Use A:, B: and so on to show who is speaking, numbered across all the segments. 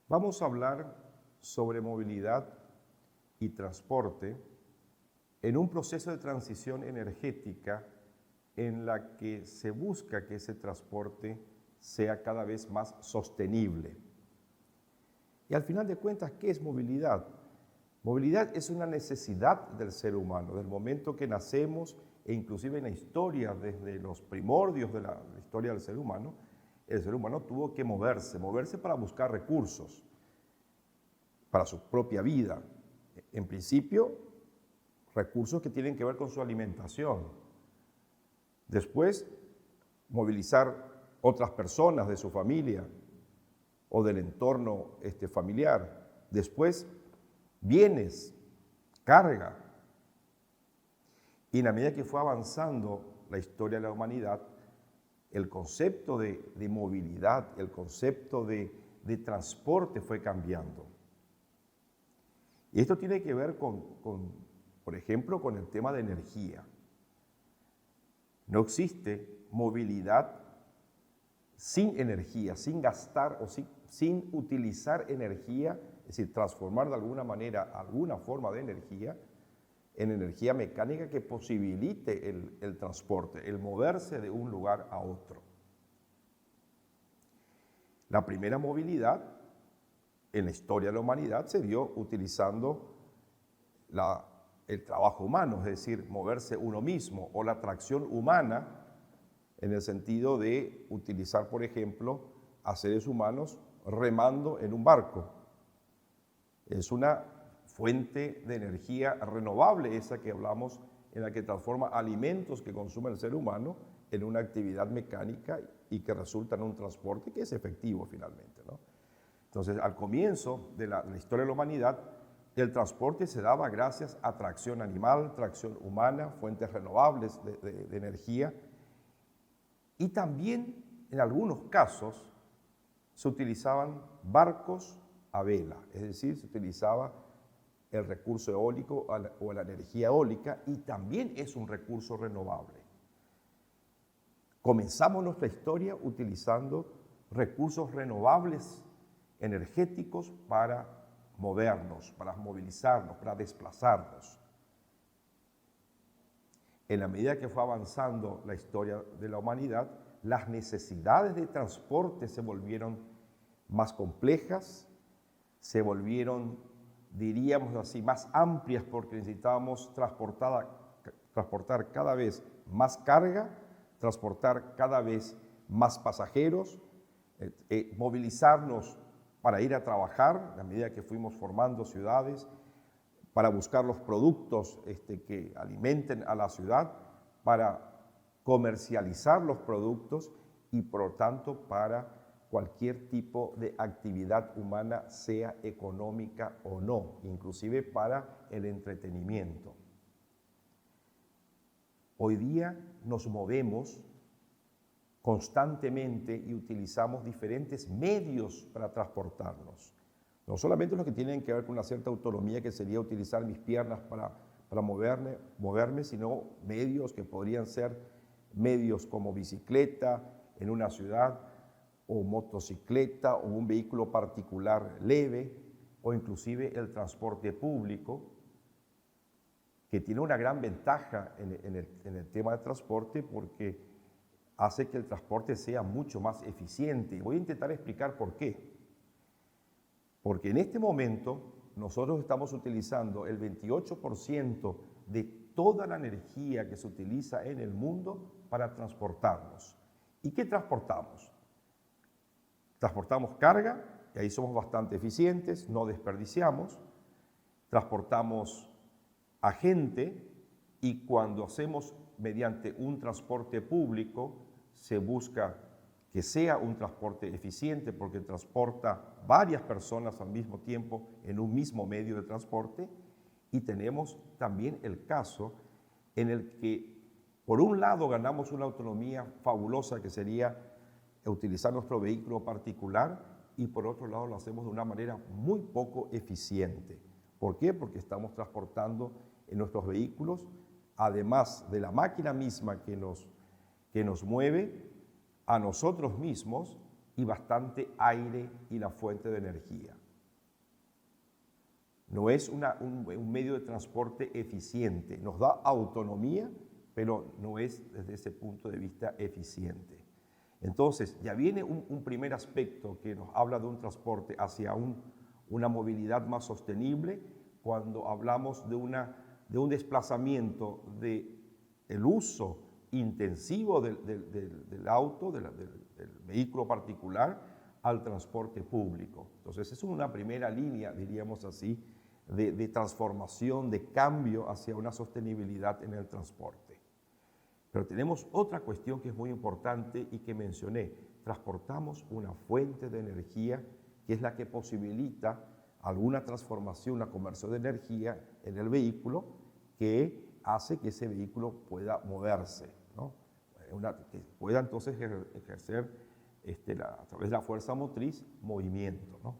A: Vamos a hablar sobre movilidad y transporte en un proceso de transición energética en la que se busca que ese transporte sea cada vez más sostenible. Y al final de cuentas, ¿qué es movilidad? Movilidad es una necesidad del ser humano, del momento que nacemos e inclusive en la historia, desde los primordios de la historia del ser humano, el ser humano tuvo que moverse para buscar recursos para su propia vida. En principio, recursos que tienen que ver con su alimentación. Después, movilizar otras personas de su familia o del entorno familiar. Después, bienes, carga. Y en la medida que fue avanzando la historia de la humanidad, el concepto de movilidad, el concepto de transporte fue cambiando. Y esto tiene que ver por ejemplo, con el tema de energía. No existe movilidad sin energía, sin gastar o sin utilizar energía, es decir, transformar de alguna manera alguna forma de energía en energía mecánica que posibilite el transporte, el moverse de un lugar a otro. La primera movilidad en la historia de la humanidad se dio utilizando el trabajo humano, es decir, moverse uno mismo, o la tracción humana, en el sentido de utilizar, por ejemplo, a seres humanos remando en un barco. Es una fuente de energía renovable esa que hablamos, en la que transforma alimentos que consume el ser humano en una actividad mecánica y que resulta en un transporte que es efectivo finalmente, ¿no? Entonces, al comienzo de la historia de la humanidad, el transporte se daba gracias a tracción animal, tracción humana, fuentes renovables de energía, y también en algunos casos se utilizaban barcos a vela, es decir, se utilizaba el recurso eólico o la energía eólica, y también es un recurso renovable. Comenzamos nuestra historia utilizando recursos renovables energéticos para movernos, para movilizarnos, para desplazarnos. En la medida que fue avanzando la historia de la humanidad, las necesidades de transporte se volvieron más complejas, se volvieron, diríamos así, más amplias, porque necesitábamos transportar cada vez más carga, transportar cada vez más pasajeros, movilizarnos para ir a trabajar, a medida que fuimos formando ciudades, para buscar los productos que alimenten a la ciudad, para comercializar los productos y, por lo tanto, para cualquier tipo de actividad humana, sea económica o no, inclusive para el entretenimiento. Hoy día nos movemos constantemente y utilizamos diferentes medios para transportarnos. No solamente los que tienen que ver con una cierta autonomía, que sería utilizar mis piernas para moverme, sino medios que podrían ser medios como bicicleta en una ciudad, o motocicleta, o un vehículo particular leve, o inclusive el transporte público, que tiene una gran ventaja en el tema de transporte, porque hace que el transporte sea mucho más eficiente. Y voy a intentar explicar por qué. Porque en este momento nosotros estamos utilizando el 28% de toda la energía que se utiliza en el mundo para transportarnos. ¿Y qué transportamos? Transportamos carga, y ahí somos bastante eficientes, no desperdiciamos. Transportamos a gente, y cuando hacemos mediante un transporte público, se busca que sea un transporte eficiente, porque transporta varias personas al mismo tiempo en un mismo medio de transporte. Y tenemos también el caso en el que, por un lado, ganamos una autonomía fabulosa, que sería utilizar nuestro vehículo particular, y por otro lado lo hacemos de una manera muy poco eficiente. ¿Por qué? Porque estamos transportando en nuestros vehículos, además de la máquina misma que nos mueve, a nosotros mismos, y bastante aire y la fuente de energía. No es un medio de transporte eficiente. Nos da autonomía, pero no es desde ese punto de vista eficiente. Entonces, ya viene un primer aspecto que nos habla de un transporte hacia una movilidad más sostenible cuando hablamos de un desplazamiento del uso intensivo del auto, del vehículo particular, al transporte público. Entonces, es una primera línea, diríamos así, de transformación, de cambio hacia una sostenibilidad en el transporte. Pero tenemos otra cuestión que es muy importante y que mencioné. Transportamos una fuente de energía que es la que posibilita alguna transformación, una conversión de energía en el vehículo que hace que ese vehículo pueda moverse, ¿no? Que pueda entonces ejercer a través de la fuerza motriz movimiento, ¿no?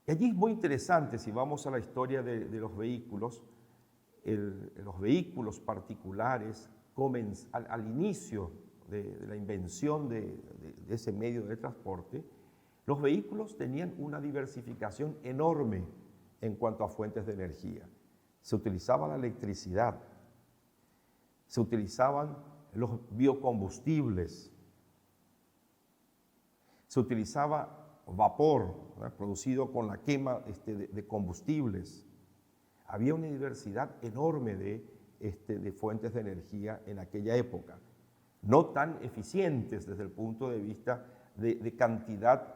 A: Y allí es muy interesante, si vamos a la historia de los vehículos, los vehículos particulares al inicio de la invención de ese medio de transporte, los vehículos tenían una diversificación enorme en cuanto a fuentes de energía. Se utilizaba la electricidad, se utilizaban los biocombustibles, se utilizaba vapor, ¿verdad?, producido con la quema de combustibles. Había una diversidad enorme de fuentes de energía en aquella época, no tan eficientes desde el punto de vista de cantidad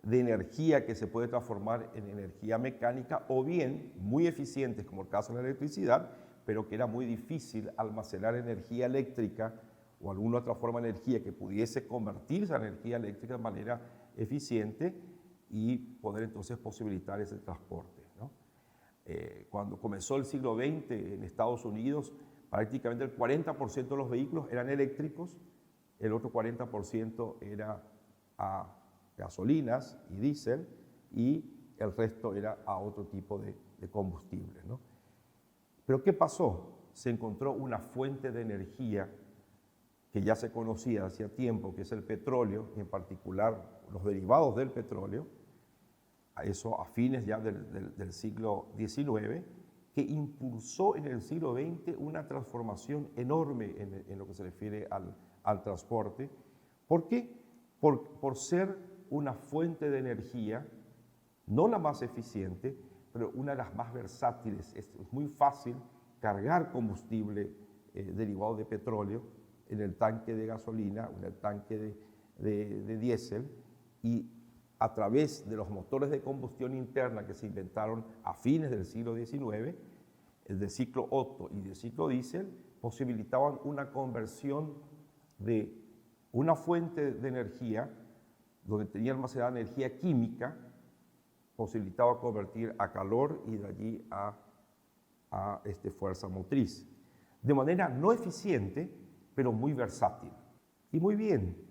A: de energía que se puede transformar en energía mecánica, o bien muy eficientes, como el caso de la electricidad, pero que era muy difícil almacenar energía eléctrica o alguna otra forma de energía que pudiese convertirse a energía eléctrica de manera eficiente y poder entonces posibilitar ese transporte, ¿no? Cuando comenzó el siglo XX en Estados Unidos, prácticamente el 40% de los vehículos eran eléctricos, el otro 40% era a gasolinas y diésel, y el resto era a otro tipo de combustible, ¿no? Pero ¿qué pasó? Se encontró una fuente de energía que ya se conocía hacía tiempo, que es el petróleo, y en particular los derivados del petróleo, eso a fines ya del siglo XIX, que impulsó en el siglo XX una transformación enorme en lo que se refiere al transporte. ¿Por qué? Por ser una fuente de energía, no la más eficiente, pero una de las más versátiles. Es muy fácil cargar combustible derivado de petróleo en el tanque de gasolina, en el tanque de diésel, y a través de los motores de combustión interna que se inventaron a fines del siglo XIX, el de ciclo Otto y de ciclo diésel, posibilitaban una conversión de una fuente de energía donde tenía almacenada energía química, posibilitaba convertir a calor y de allí a fuerza motriz. De manera no eficiente, pero muy versátil. Y muy bien,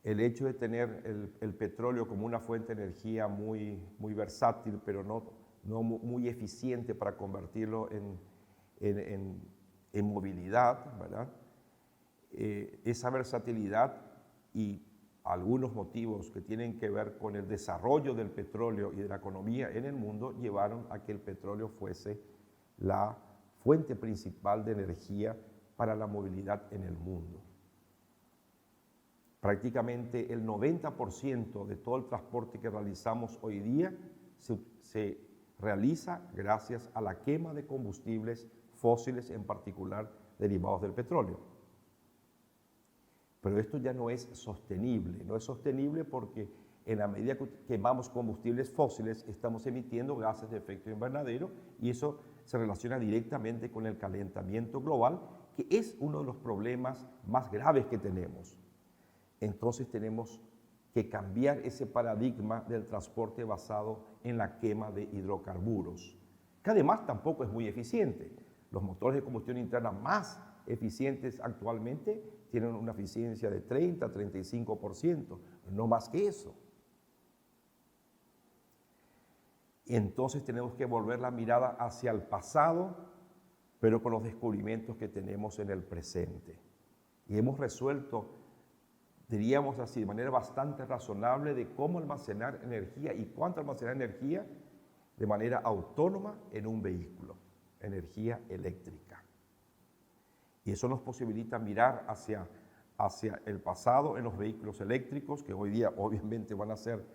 A: el hecho de tener el petróleo como una fuente de energía muy versátil, pero no muy eficiente para convertirlo en movilidad, ¿verdad? Esa versatilidad y algunos motivos que tienen que ver con el desarrollo del petróleo y de la economía en el mundo llevaron a que el petróleo fuese la fuente principal de energía para la movilidad en el mundo. Prácticamente el 90% de todo el transporte que realizamos hoy día se realiza gracias a la quema de combustibles fósiles, en particular derivados del petróleo. Pero esto ya no es sostenible. No es sostenible porque en la medida que quemamos combustibles fósiles estamos emitiendo gases de efecto invernadero, y eso se relaciona directamente con el calentamiento global, que es uno de los problemas más graves que tenemos. Entonces tenemos que cambiar ese paradigma del transporte basado en la quema de hidrocarburos, que además tampoco es muy eficiente. Los motores de combustión interna más eficientes actualmente tienen una eficiencia de 30-35%, no más que eso. Entonces tenemos que volver la mirada hacia el pasado, pero con los descubrimientos que tenemos en el presente. Y hemos resuelto, diríamos así, de manera bastante razonable, de cómo almacenar energía y cuánto almacenar energía de manera autónoma en un vehículo, energía eléctrica. Y eso nos posibilita mirar hacia el pasado en los vehículos eléctricos, que hoy día obviamente van a ser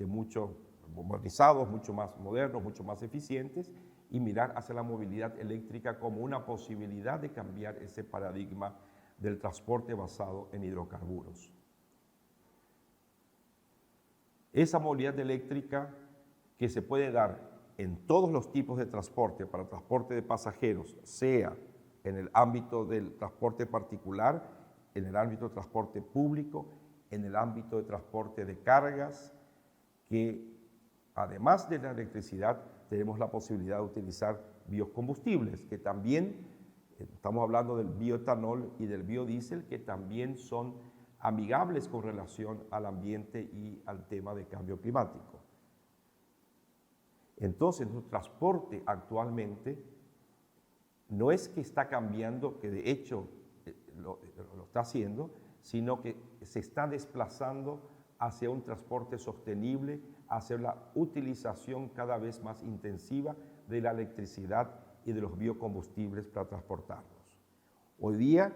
A: mucho modernizados, mucho más modernos, mucho más eficientes, y mirar hacia la movilidad eléctrica como una posibilidad de cambiar ese paradigma del transporte basado en hidrocarburos. Esa movilidad eléctrica que se puede dar en todos los tipos de transporte, para transporte de pasajeros, sea en el ámbito del transporte particular, en el ámbito de transporte público, en el ámbito de transporte de cargas, que además de la electricidad tenemos la posibilidad de utilizar biocombustibles, que también, estamos hablando del bioetanol y del biodiesel, que también son amigables con relación al ambiente y al tema de cambio climático. Entonces, nuestro transporte actualmente no es que está cambiando, que de hecho lo está haciendo, sino que se está desplazando hacia un transporte sostenible, hacia la utilización cada vez más intensiva de la electricidad y de los biocombustibles para transportarnos. Hoy día,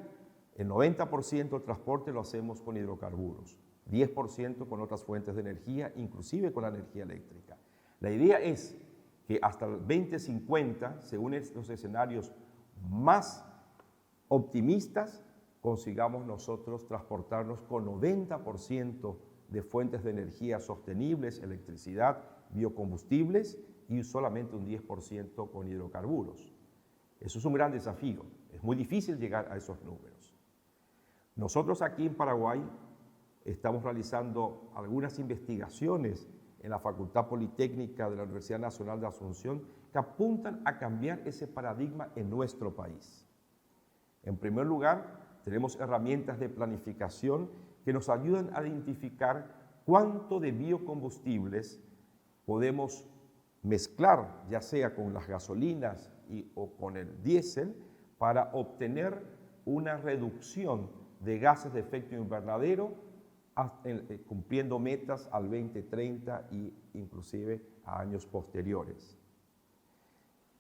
A: el 90% del transporte lo hacemos con hidrocarburos, 10% con otras fuentes de energía, inclusive con la energía eléctrica. La idea es que hasta el 2050, según los escenarios más optimistas, consigamos nosotros transportarnos con 90% de fuentes de energía sostenibles, electricidad, biocombustibles y solamente un 10% con hidrocarburos. Eso es un gran desafío, es muy difícil llegar a esos números. Nosotros aquí en Paraguay estamos realizando algunas investigaciones en la Facultad Politécnica de la Universidad Nacional de Asunción que apuntan a cambiar ese paradigma en nuestro país. En primer lugar, tenemos herramientas de planificación que nos ayudan a identificar cuánto de biocombustibles podemos mezclar, ya sea con las gasolinas o con el diésel, para obtener una reducción de gases de efecto invernadero, cumpliendo metas al 2030 e inclusive a años posteriores.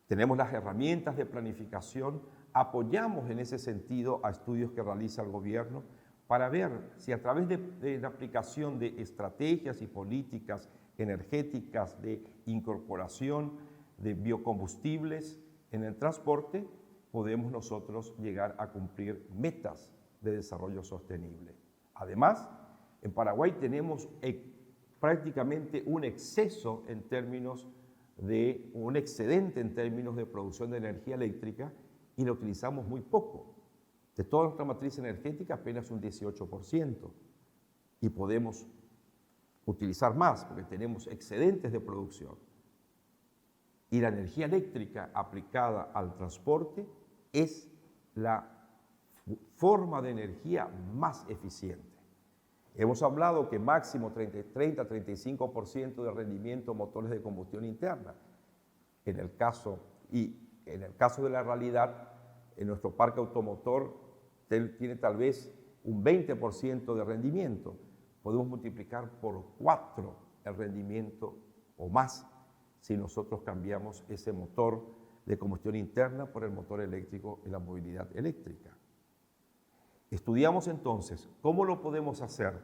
A: Tenemos las herramientas de planificación, apoyamos en ese sentido a estudios que realiza el gobierno para ver si a través de la aplicación de estrategias y políticas energéticas de incorporación de biocombustibles en el transporte, podemos nosotros llegar a cumplir metas de desarrollo sostenible. Además, en Paraguay tenemos prácticamente un exceso en términos de, un excedente en términos de producción de energía eléctrica y la utilizamos muy poco. De toda nuestra matriz energética apenas un 18% y podemos utilizar más porque tenemos excedentes de producción. Y la energía eléctrica aplicada al transporte es la forma de energía más eficiente. Hemos hablado que máximo 30-35% de rendimiento motores de combustión interna. En el caso de la realidad, en nuestro parque automotor tiene tal vez un 20% de rendimiento. Podemos multiplicar por 4 el rendimiento o más si nosotros cambiamos ese motor de combustión interna por el motor eléctrico en la movilidad eléctrica. Estudiamos entonces cómo lo podemos hacer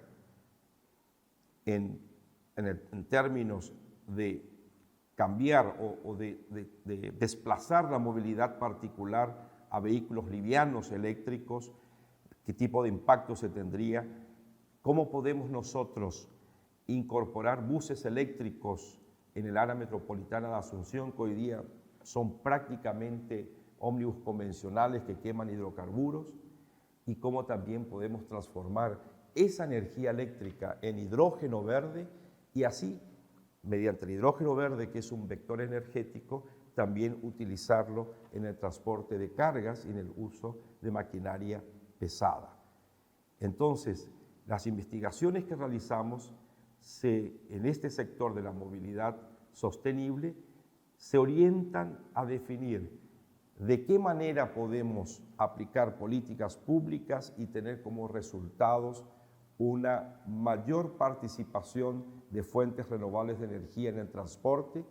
A: en términos de cambiar o de desplazar la movilidad particular a vehículos livianos eléctricos, qué tipo de impacto se tendría, cómo podemos nosotros incorporar buses eléctricos en el área metropolitana de Asunción, que hoy día son prácticamente ómnibus convencionales que queman hidrocarburos, y cómo también podemos transformar esa energía eléctrica en hidrógeno verde y así, mediante el hidrógeno verde, que es un vector energético, también utilizarlo en el transporte de cargas y en el uso de maquinaria pesada. Entonces, las investigaciones que realizamos en este sector de la movilidad sostenible se orientan a definir de qué manera podemos aplicar políticas públicas y tener como resultados una mayor participación de fuentes renovables de energía en el transporte,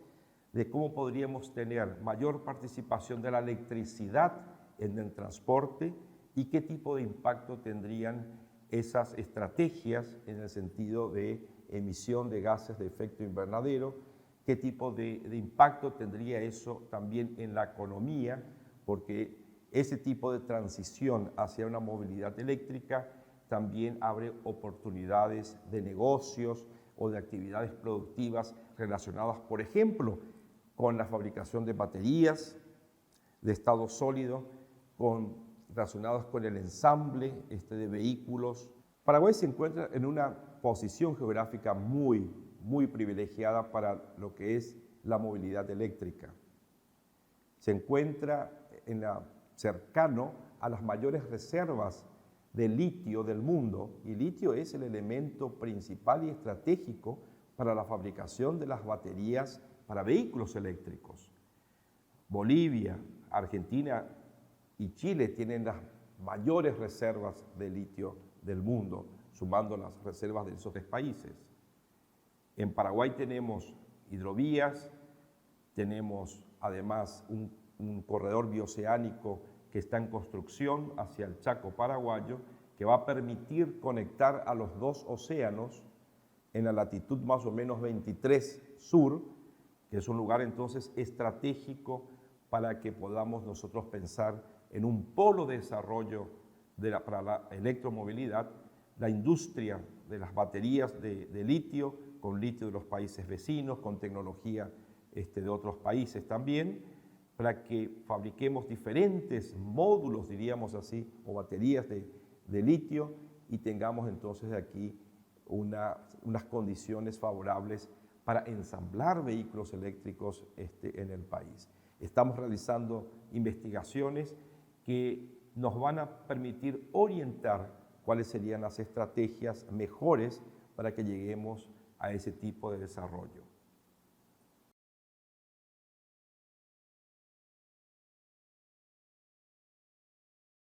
A: de cómo podríamos tener mayor participación de la electricidad en el transporte y qué tipo de impacto tendrían esas estrategias en el sentido de emisión de gases de efecto invernadero, qué tipo de impacto tendría eso también en la economía, porque ese tipo de transición hacia una movilidad eléctrica también abre oportunidades de negocios o de actividades productivas relacionadas, por ejemplo, con la fabricación de baterías, de estado sólido, relacionadas con el ensamble de vehículos. Paraguay se encuentra en una posición geográfica muy privilegiada para lo que es la movilidad eléctrica. Se encuentra cercano a las mayores reservas de litio del mundo, y litio es el elemento principal y estratégico para la fabricación de las baterías para vehículos eléctricos. Bolivia, Argentina y Chile tienen las mayores reservas de litio del mundo, sumando las reservas de esos tres países. En Paraguay tenemos hidrovías, tenemos además un corredor bioceánico que está en construcción hacia el Chaco paraguayo, que va a permitir conectar a los dos océanos en la latitud más o menos 23 sur, que es un lugar entonces estratégico para que podamos nosotros pensar en un polo de desarrollo para la electromovilidad, la industria de las baterías de litio, con litio de los países vecinos, con tecnología de otros países también, para que fabriquemos diferentes módulos, diríamos así, o baterías de litio, y tengamos entonces aquí unas condiciones favorables para ensamblar vehículos eléctricos en el país. Estamos realizando investigaciones que nos van a permitir orientar cuáles serían las estrategias mejores para que lleguemos a ese tipo de desarrollo.